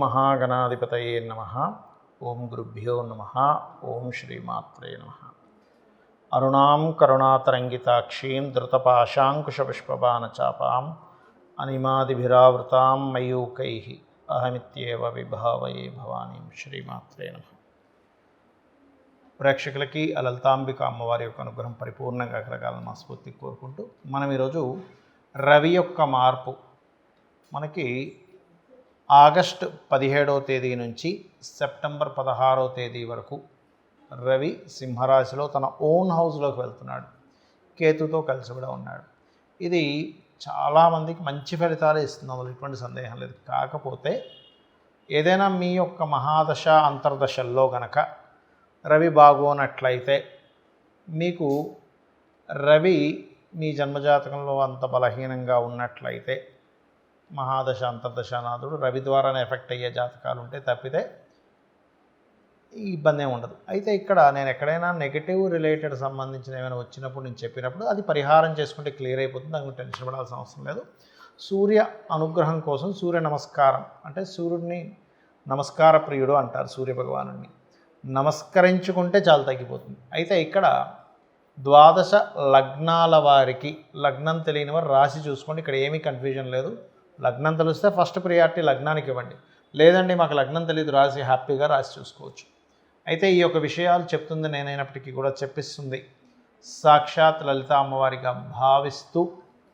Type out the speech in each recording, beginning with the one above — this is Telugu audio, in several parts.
మహాగణాధిపతయే నమః. ఓం గురుభ్యో నమః. ఓం శ్రీమాత్రే నమః. అరుణాం కరుణాతరంగితాక్షీం ధృతపాశాంకుశపుష్పబాణచాపాం అనిమాదిభిరావృతాం మయూకైః అహమిత్యేవ విభావయే భవానీం. శ్రీమాత్రే నమః. ప్రేక్షకులకి లలితాంబిక అమ్మవారి యొక్క అనుగ్రహం పరిపూర్ణంగా కలగాలని మనస్ఫూర్తిగా కోరుకుంటూ మనం ఈరోజు రవి యొక్క మార్పు మనకి ఆగస్టు 17వ తేదీ నుంచి సెప్టెంబర్ 16వ తేదీ వరకు రవి సింహరాశిలో తన ఓన్ హౌస్లోకి వెళ్తున్నాడు. కేతుతో కలిసి కూడా ఉన్నాడు. ఇది చాలామందికి మంచి ఫలితాలు ఇస్తుంది, అందులో ఎటువంటి సందేహం లేదు. కాకపోతే ఏదైనా మీ యొక్క మహాదశ అంతర్దశల్లో గనక రవి బాగోనట్లయితే మీకు రవి మీ జన్మజాతకంలో అంత బలహీనంగా ఉన్నట్లయితే మహాదశ అంతర్దశానాథుడు రవి ద్వారానే ఎఫెక్ట్ అయ్యే జాతకాలు ఉంటే తప్పితే ఈ ఇబ్బంది ఏమి ఉండదు. అయితే ఇక్కడ నేను ఎక్కడైనా నెగిటివ్ రిలేటెడ్ సంబంధించిన ఏమైనా వచ్చినప్పుడు నేను చెప్పినప్పుడు అది పరిహారం చేసుకుంటే క్లియర్ అయిపోతుంది, దానికి టెన్షన్ పడాల్సిన అవసరం లేదు. సూర్య అనుగ్రహం కోసం సూర్య నమస్కారం అంటే సూర్యుడిని నమస్కార ప్రియుడు అంటారు. సూర్య భగవానుడిని నమస్కరించుకుంటే చాలా తగ్గిపోతుంది. అయితే ఇక్కడ ద్వాదశ లగ్నాల వారికి లగ్నం తెలియని వారు రాశి చూసుకోండి. ఇక్కడ ఏమీ కన్ఫ్యూజన్ లేదు. లగ్నం తెలిస్తే ఫస్ట్ ప్రియారిటీ లగ్నానికి ఇవ్వండి. లేదండి మాకు లగ్నం తెలియదు రాశి, హ్యాపీగా రాశి చూసుకోవచ్చు. అయితే ఈ యొక్క విషయాలు చెప్తుంది నేనైనప్పటికీ కూడా చెప్పిస్తుంది సాక్షాత్ లలిత అమ్మవారిగా భావిస్తూ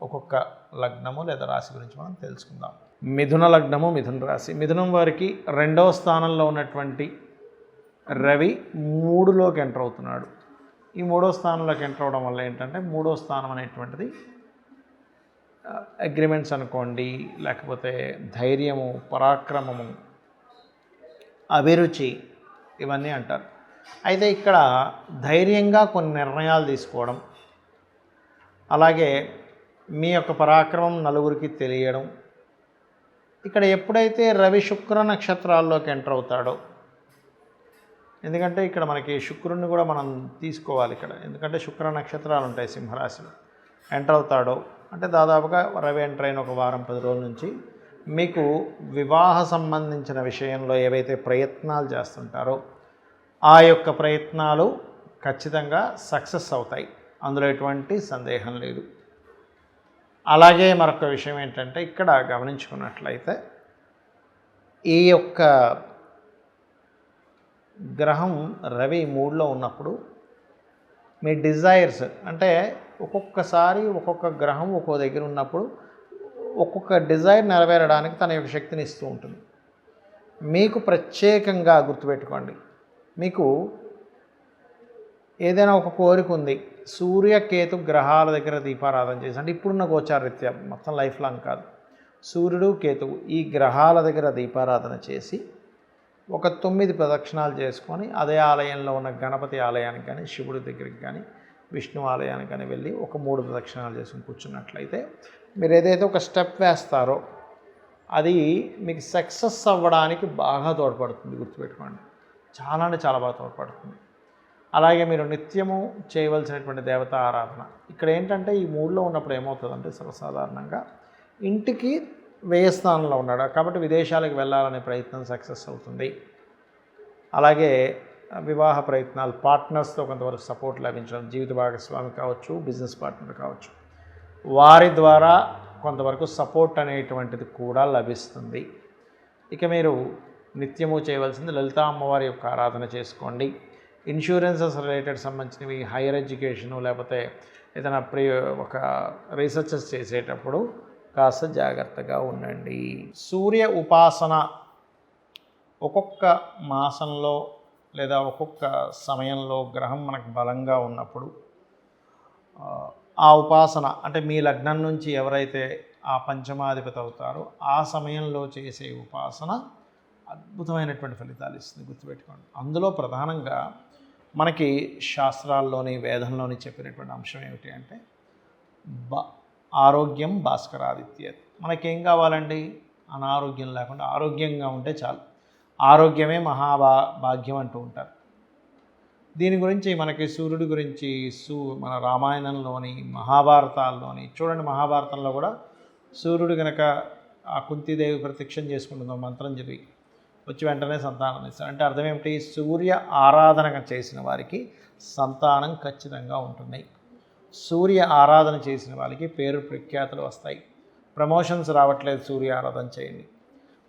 ఒక్కొక్క లగ్నము లేదా రాశి గురించి మనం తెలుసుకుందాం. మిథున లగ్నము, మిథున రాశి. మిథునం వారికి 2వ స్థానంలో ఉన్నటువంటి రవి 3లోకి ఎంటర్ అవుతున్నాడు. ఈ 3వ స్థానంలోకి ఎంటర్ అవడం వల్ల ఏంటంటే 3వ స్థానం అనేటువంటిది అగ్రిమెంట్స్ అనుకోండి, లేకపోతే ధైర్యము, పరాక్రమము, అభిరుచి ఇవన్నీ అంటారు. అయితే ఇక్కడ ధైర్యంగా కొన్ని నిర్ణయాలు తీసుకోవడం, అలాగే మీ యొక్క పరాక్రమం నలుగురికి తెలియడం. ఇక్కడ ఎప్పుడైతే రవి శుక్ర నక్షత్రాల్లోకి ఎంటర్ అవుతాడో, ఎందుకంటే ఇక్కడ మనకి శుక్రుడిని కూడా మనం తీసుకోవాలి ఇక్కడ, ఎందుకంటే శుక్ర నక్షత్రాలు ఉంటాయి సింహరాశిలో. ఎంటర్ అవుతాడో అంటే దాదాపుగా రవి ఎంటర్ అయిన ఒక వారం 10 రోజుల నుంచి మీకు వివాహ సంబంధించిన విషయంలో ఏవైతే ప్రయత్నాలు చేస్తుంటారో ఆ యొక్క ప్రయత్నాలు ఖచ్చితంగా సక్సెస్ అవుతాయి, అందులో ఎటువంటి సందేహం లేదు. అలాగే మరొక విషయం ఏంటంటే ఇక్కడ గమనించుకున్నట్లయితే ఈ యొక్క గ్రహం రవి 3లో ఉన్నప్పుడు మీ డిజైర్స్ అంటే ఒక్కొక్కసారి ఒక్కొక్క గ్రహం ఒక్కో దగ్గర ఉన్నప్పుడు ఒక్కొక్క డిజైర్ నెరవేరడానికి తన యొక్క శక్తిని ఇస్తూ ఉంటుంది. మీకు ప్రత్యేకంగా గుర్తుపెట్టుకోండి, మీకు ఏదైనా ఒక కోరిక ఉంది, సూర్యకేతు గ్రహాల దగ్గర దీపారాధన చేసి, అంటే ఇప్పుడున్న గోచారరీత్యా మొత్తం లైఫ్ లాంగ్ కాదు, సూర్యుడు కేతువు ఈ గ్రహాల దగ్గర దీపారాధన చేసి ఒక 9 ప్రదక్షిణాలు చేసుకొని అదే ఆలయంలో ఉన్న గణపతి ఆలయానికి కానీ, శివుడి దగ్గరికి కానీ, విష్ణు ఆలయానికి కానీ వెళ్ళి ఒక 3 ప్రదక్షిణాలు చేసుకుని కూర్చున్నట్లయితే మీరు ఏదైతే ఒక స్టెప్ వేస్తారో అది మీకు సక్సెస్ అవ్వడానికి బాగా తోడ్పడుతుంది. గుర్తుపెట్టుకోండి, చాలా అంటే చాలా బాగా తోడ్పడుతుంది. అలాగే మీరు నిత్యము చేయవలసినటువంటి దేవతా ఆరాధన. ఇక్కడ ఏంటంటే ఈ 3లో ఉన్నప్పుడు ఏమవుతుందంటే సర్వసాధారణంగా ఇంటికి వ్యయ స్థానంలో ఉన్నాడు కాబట్టి విదేశాలకు వెళ్ళాలనే ప్రయత్నం సక్సెస్ అవుతుంది. అలాగే వివాహ ప్రయత్నాలు, పార్ట్నర్స్తో కొంతవరకు సపోర్ట్ లభించడం, జీవిత భాగస్వామి కావచ్చు, బిజినెస్ పార్ట్నర్ కావచ్చు, వారి ద్వారా కొంతవరకు సపోర్ట్ అనేటువంటిది కూడా లభిస్తుంది. ఇక మీరు నిత్యము చేయవలసింది లలితా అమ్మవారి యొక్క ఆరాధన చేసుకోండి. ఇన్సూరెన్సెస్ రిలేటెడ్ సంబంధించినవి, హైయర్ ఎడ్యుకేషను, లేకపోతే ఏదైనా ఒక రీసెర్చెస్ చేసేటప్పుడు కాస్త జాగ్రత్తగా ఉండండి. సూర్య ఉపాసన ఒక్కొక్క మాసంలో లేదా ఒక్కొక్క సమయంలో గ్రహం మనకు బలంగా ఉన్నప్పుడు ఆ ఉపాసన అంటే మీ లగ్నం నుంచి ఎవరైతే ఆ పంచమాధిపతి అవుతారో ఆ సమయంలో చేసే ఉపాసన అద్భుతమైనటువంటి ఫలితాలు ఇస్తుంది. గుర్తుపెట్టుకోండి, అందులో ప్రధానంగా మనకి శాస్త్రాల్లోని వేదంలోని చెప్పినటువంటి అంశం ఏమిటి అంటే ఆరోగ్యం భాస్కరాదిత్య. మనకేం కావాలండి? అనారోగ్యం లేకుండా ఆరోగ్యంగా ఉంటే చాలు. ఆరోగ్యమే భాగ్యం అంటూ ఉంటారు. దీని గురించి మనకి సూర్యుడి గురించి మన రామాయణంలోని, మహాభారతాల్లోని చూడండి. మహాభారతంలో కూడా సూర్యుడు కనుక ఆ కుంతీదేవి ప్రత్యక్షం చేసుకుంటుందో మంత్రం చెప్పి వచ్చి వెంటనే సంతానం ఇస్తాడు. అంటే అర్థం ఏమిటి? సూర్య ఆరాధన చేసిన వారికి సంతానం ఖచ్చితంగా ఉంటుంది. సూర్య ఆరాధన చేసిన వాళ్ళకి పేరు ప్రఖ్యాతులు వస్తాయి. ప్రమోషన్స్ రావట్లేదు, సూర్య ఆరాధన చేయండి.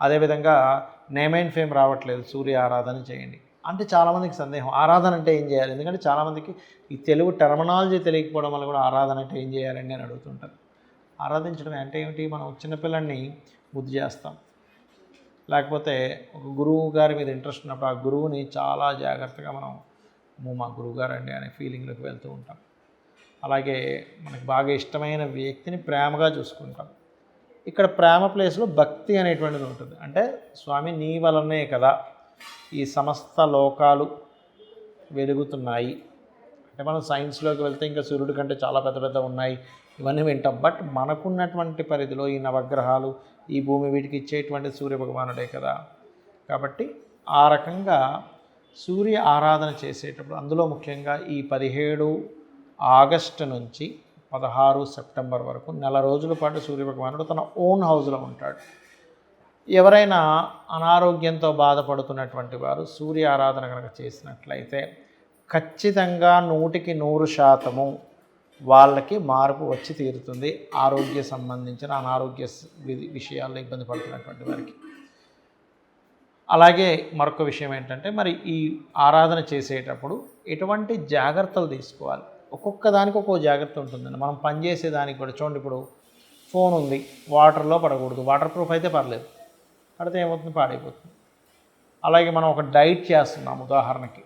అదేవిధంగా నేమ్ అండ్ ఫేమ్ రావట్లేదు, సూర్య ఆరాధన చేయండి. అంటే చాలామందికి సందేహం, ఆరాధన అంటే ఏం చేయాలి? ఎందుకంటే చాలామందికి ఈ తెలుగు టర్మినాలజీ తెలియకపోవడం వల్ల కూడా ఆరాధన అంటే ఏం చేయాలండి అని అడుగుతుంటారు. ఆరాధించడం అంటే ఏమిటి? మనం చిన్నపిల్లల్ని ముద్దు చేస్తాం, లేకపోతే ఒక గురువు గారి మీద ఇంట్రెస్ట్ ఉన్నప్పుడు ఆ గురువుని చాలా జాగ్రత్తగా మనం మా గురువుగారు అండి అనే ఫీలింగ్లోకి వెళ్తూ ఉంటాం. అలాగే మనకు బాగా ఇష్టమైన వ్యక్తిని ప్రేమగా చూసుకుంటాం. ఇక్కడ ప్రేమ ప్లేస్లో భక్తి అనేటువంటిది ఉంటుంది. అంటే స్వామి నీ వలనే కదా ఈ సమస్త లోకాలు వెలుగుతున్నాయి. అంటే మనం సైన్స్లోకి వెళ్తే ఇంకా సూర్యుడి కంటే చాలా పెద్ద పెద్ద ఉన్నాయి, ఇవన్నీ వింటాం. బట్ మనకున్నటువంటి పరిధిలో ఈ నవగ్రహాలు, ఈ భూమి, వీటికి ఇచ్చేటువంటి సూర్యభగవానుడే కదా. కాబట్టి ఆ రకంగా సూర్య ఆరాధన చేసేటప్పుడు అందులో ముఖ్యంగా ఈ 17 ఆగస్టు నుంచి 16 సెప్టెంబర్ వరకు నెల రోజుల పాటు సూర్యభగవానుడు తన ఓన్ హౌస్లో ఉంటాడు. ఎవరైనా అనారోగ్యంతో బాధపడుతున్నటువంటి వారు సూర్య ఆరాధన కనుక చేసినట్లయితే ఖచ్చితంగా 100% వాళ్ళకి మార్పు వచ్చి తీరుతుంది. ఆరోగ్య సంబంధించిన అనారోగ్య విషయాల్లో ఇబ్బంది పడుతున్నటువంటి వారికి. అలాగే మరొక విషయం ఏంటంటే, మరి ఈ ఆరాధన చేసేటప్పుడు ఎటువంటి జాగ్రత్తలు తీసుకోవాలి? ఒక్కొక్క దానికి ఒక్కొక్క జాగ్రత్త ఉంటుందండి. మనం పనిచేసే దానికి కూడా చూడండి, ఇప్పుడు ఫోన్ ఉంది, వాటర్లో పడకూడదు. వాటర్ ప్రూఫ్ అయితే పర్లేదు, పడితే ఏమవుతుంది? పాడైపోతుంది. అలాగే మనం ఒక డైట్ చేస్తున్నాం, ఉదాహరణకి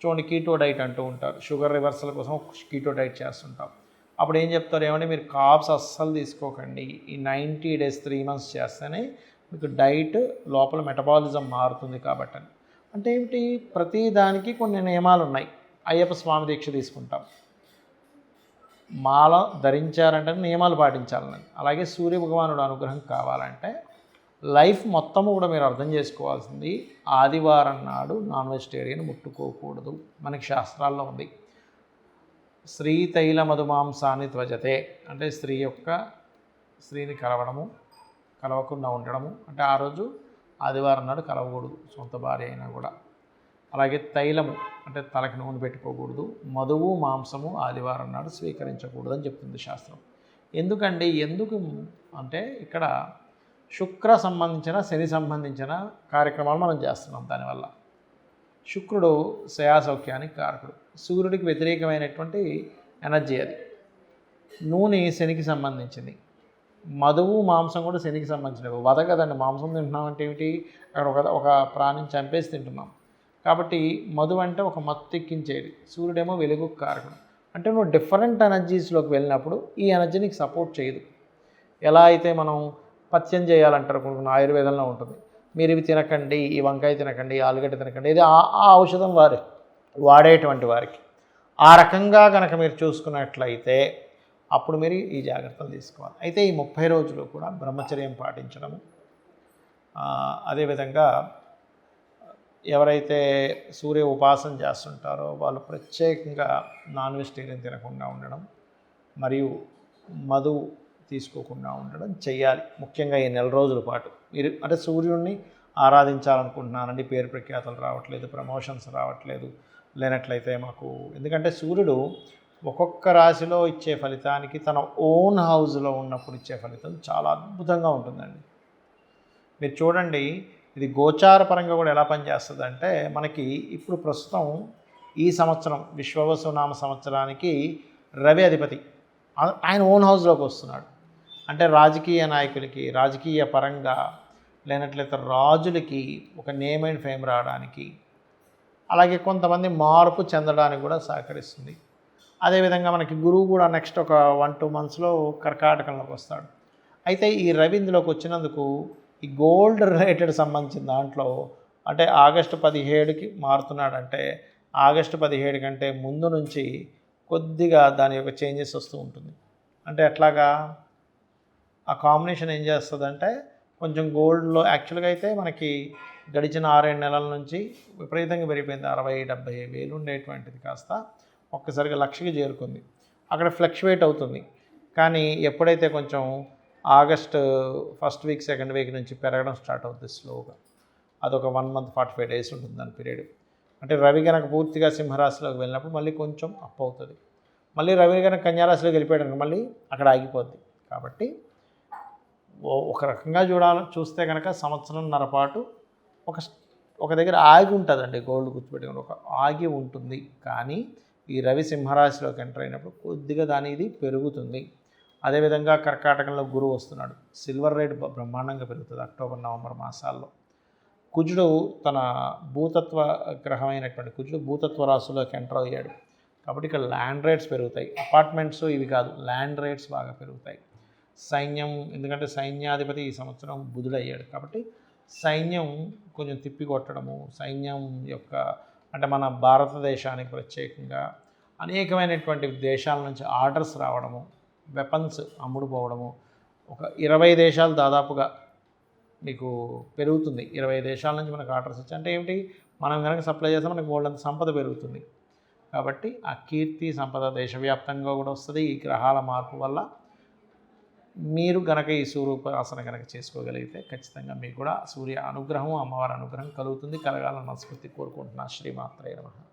చూడండి, కీటో డైట్ అంటూ ఉంటారు. షుగర్ రివర్సల్ కోసం కీటో డైట్ చేస్తుంటాం. అప్పుడు ఏం చెప్తారు? ఏమంటే మీరు కార్బ్స్ అస్సలు తీసుకోకండి, ఈ 90 days 3 months చేస్తేనే మీకు డైట్ లోపల మెటబాలిజం మారుతుంది కాబట్టి. అంటే ఏమిటి? ప్రతి దానికి కొన్ని నియమాలు ఉన్నాయి. అయ్యప్ప స్వామి దీక్ష తీసుకుంటాం, మాల ధరించారంటే నియమాలు పాటించాలని. అలాగే సూర్యభగవానుడు అనుగ్రహం కావాలంటే లైఫ్ మొత్తము కూడా మీరు అర్థం చేసుకోవాల్సింది, ఆదివారం నాడు నాన్ వెజిటేరియన్ ముట్టుకోకూడదు. మనకి శాస్త్రాల్లో ఉంది. స్త్రీ తైల మధుమాంసాన్ని త్వజతే అంటే స్త్రీని కలవకుండా ఉండడము. అంటే ఆ రోజు ఆదివారం నాడు కలవకూడదు, సొంత భార్య అయినా కూడా. అలాగే తైలము అంటే తలకి నూనె పెట్టుకోకూడదు. మధువు మాంసము ఆదివారం నాడు స్వీకరించకూడదు అని చెప్తుంది శాస్త్రం. ఎందుకు అంటే ఇక్కడ శుక్ర సంబంధించిన, శని సంబంధించిన కార్యక్రమాలు మనం చేస్తున్నాం. దానివల్ల శుక్రుడు శయాసౌఖ్యానికి కారకుడు, సూర్యుడికి వ్యతిరేకమైనటువంటి ఎనర్జీ అది. నూనె శనికి సంబంధించింది, మధువు మాంసం కూడా శనికి సంబంధించినవి. వధ కదండి, మాంసం తింటున్నామంటే ఏమిటి? అక్కడ ఒక ప్రాణిని చంపేసి తింటున్నాం. కాబట్టి మధు అంటే ఒక మత్తు ఎక్కించేది, సూర్యుడేమో వెలుగు కారకుడు. అంటే నువ్వు డిఫరెంట్ ఎనర్జీస్లోకి వెళ్ళినప్పుడు ఈ ఎనర్జీ నీకు సపోర్ట్ చేయదు. ఎలా అయితే మనం పథ్యం చేయాలంటారు, కొన్ని ఆయుర్వేదంలో ఉంటుంది, మీరు ఇవి తినకండి, ఈ వంకాయ తినకండి, ఆలుగడ్డ తినకండి, ఇది ఆ ఔషధం వాడేటువంటి వారికి. ఆ రకంగా కనుక మీరు చూసుకున్నట్లయితే అప్పుడు మీరు ఈ జాగ్రత్తలు తీసుకోవాలి. అయితే ఈ 30 రోజులు కూడా బ్రహ్మచర్యం పాటించడము, అదేవిధంగా ఎవరైతే సూర్య ఉపాసన చేస్తుంటారో వాళ్ళు ప్రత్యేకంగా నాన్ వెజిటేరియన్ తినకుండా ఉండడం, మరియు మధు తీసుకోకుండా ఉండడం చేయాలి. ముఖ్యంగా ఈ నెల రోజుల పాటు మీరు అంటే సూర్యుడిని ఆరాధించాలనుకుంటున్నానండి, పేరు ప్రఖ్యాతలు రావట్లేదు, ప్రమోషన్స్ రావట్లేదు, లేనట్లయితే మాకు, ఎందుకంటే సూర్యుడు ఒక్కొక్క రాశిలో ఇచ్చే ఫలితానికి తన ఓన్ హౌస్లో ఉన్నప్పుడు ఇచ్చే ఫలితం చాలా అద్భుతంగా ఉంటుందండి. మీరు చూడండి, ఇది గోచార పరంగా కూడా ఎలా పనిచేస్తుంది అంటే, మనకి ఇప్పుడు ప్రస్తుతం ఈ సంవత్సరం విశ్వవసునామ సంవత్సరానికి రవి అధిపతి ఆయన ఓన్ హౌస్లోకి వస్తున్నాడు. అంటే రాజకీయ నాయకులకి, రాజకీయ పరంగా, లేనట్లయితే రాజులకి ఒక నేమ్ అండ్ ఫేమ్ రావడానికి, అలాగే కొంతమంది మార్పు చెందడానికి కూడా సహకరిస్తుంది. అదేవిధంగా మనకి గురువు కూడా నెక్స్ట్ ఒక 1-2 monthsలో కర్కాటకంలోకి వస్తాడు. అయితే ఈ రవి ఇందులోకి వచ్చినందుకు ఈ గోల్డ్ రిలేటెడ్ సంబంధించిన దాంట్లో, అంటే ఆగస్టు 17కి మారుతున్నాడంటే ఆగస్టు 17 కంటే ముందు నుంచి కొద్దిగా దాని యొక్క చేంజెస్ వస్తూ ఉంటుంది. అంటే ఎట్లాగా ఆ కాంబినేషన్ ఏం చేస్తుందంటే, కొంచెం గోల్డ్లో యాక్చువల్గా అయితే మనకి గడిచిన 6-7 నెలల నుంచి విపరీతంగా పెరిగిపోయింది. 60-70 వేలు ఉండేటువంటిది కాస్త ఒక్కసారిగా 1,00,000కి చేరుకుంది. అక్కడ ఫ్లక్చువేట్ అవుతుంది. కానీ ఎప్పుడైతే కొంచెం August 1st week 2nd week నుంచి పెరగడం స్టార్ట్ అవుతుంది స్లోగా. అదొక 1 మంత్ 45 డేస్ ఉంటుంది దాని పీరియడ్. అంటే రవి కనుక పూర్తిగా సింహరాశిలోకి వెళ్ళినప్పుడు మళ్ళీ కొంచెం అప్ అవుతుంది. మళ్ళీ రవి కనుక కన్యారాశిలోకి వెళ్ళిపోయాడు మళ్ళీ అక్కడ ఆగిపోద్ది. కాబట్టి ఒక రకంగా చూస్తే కనుక సంవత్సరంన్నర పాటు ఒక దగ్గర ఆగి ఉంటుందండి. గోల్డ్ గుర్తుపెట్టుకుని ఒక ఆగి ఉంటుంది. కానీ ఈ రవి సింహరాశిలోకి ఎంటర్ అయినప్పుడు కొద్దిగా దాని ఇది పెరుగుతుంది. అదేవిధంగా కర్కాటకంలో గురువు వస్తున్నాడు. సిల్వర్ రేట్ బ్రహ్మాండంగా పెరుగుతుంది అక్టోబర్ నవంబర్ మాసాల్లో. కుజుడు తన భూతత్వ గ్రహమైనటువంటి కుజుడు భూతత్వ రాశిలోకి ఎంటర్ అయ్యాడు. కాబట్టి ఇక్కడ ల్యాండ్ రేట్స్ పెరుగుతాయి. అపార్ట్మెంట్స్ ఇవి కాదు, ల్యాండ్ రేట్స్ బాగా పెరుగుతాయి. సైన్యం, ఎందుకంటే సైన్యాధిపతి ఈ సంవత్సరం బుధుడయ్యాడు. కాబట్టి సైన్యం కొంచెం తిప్పికొట్టడము, సైన్యం యొక్క అంటే మన భారతదేశానికి ప్రత్యేకంగా అనేకమైనటువంటి దేశాల నుంచి ఆర్డర్స్ రావడము, వెపన్స్ అమ్ముడు పోవడము, ఒక 20 దేశాలు దాదాపుగా మీకు పెరుగుతుంది. 20 దేశాల నుంచి మనకు ఆర్డర్స్ వచ్చాయి. అంటే ఏమిటి, మనం కనుక సప్లై చేస్తే మనకు వాళ్ళంత సంపద పెరుగుతుంది. కాబట్టి ఆ కీర్తి సంపద దేశవ్యాప్తంగా కూడా వస్తుంది. ఈ గ్రహాల మార్పు వల్ల మీరు గనక ఈ సూర్యోపాసన కనుక చేసుకోగలిగితే ఖచ్చితంగా మీకు కూడా సూర్య అనుగ్రహం, అమ్మవారి అనుగ్రహం కలుగుతుంది. కలగాలని మనస్ఫూర్తి కోరుకుంటున్నా. శ్రీమాత్రే నమః.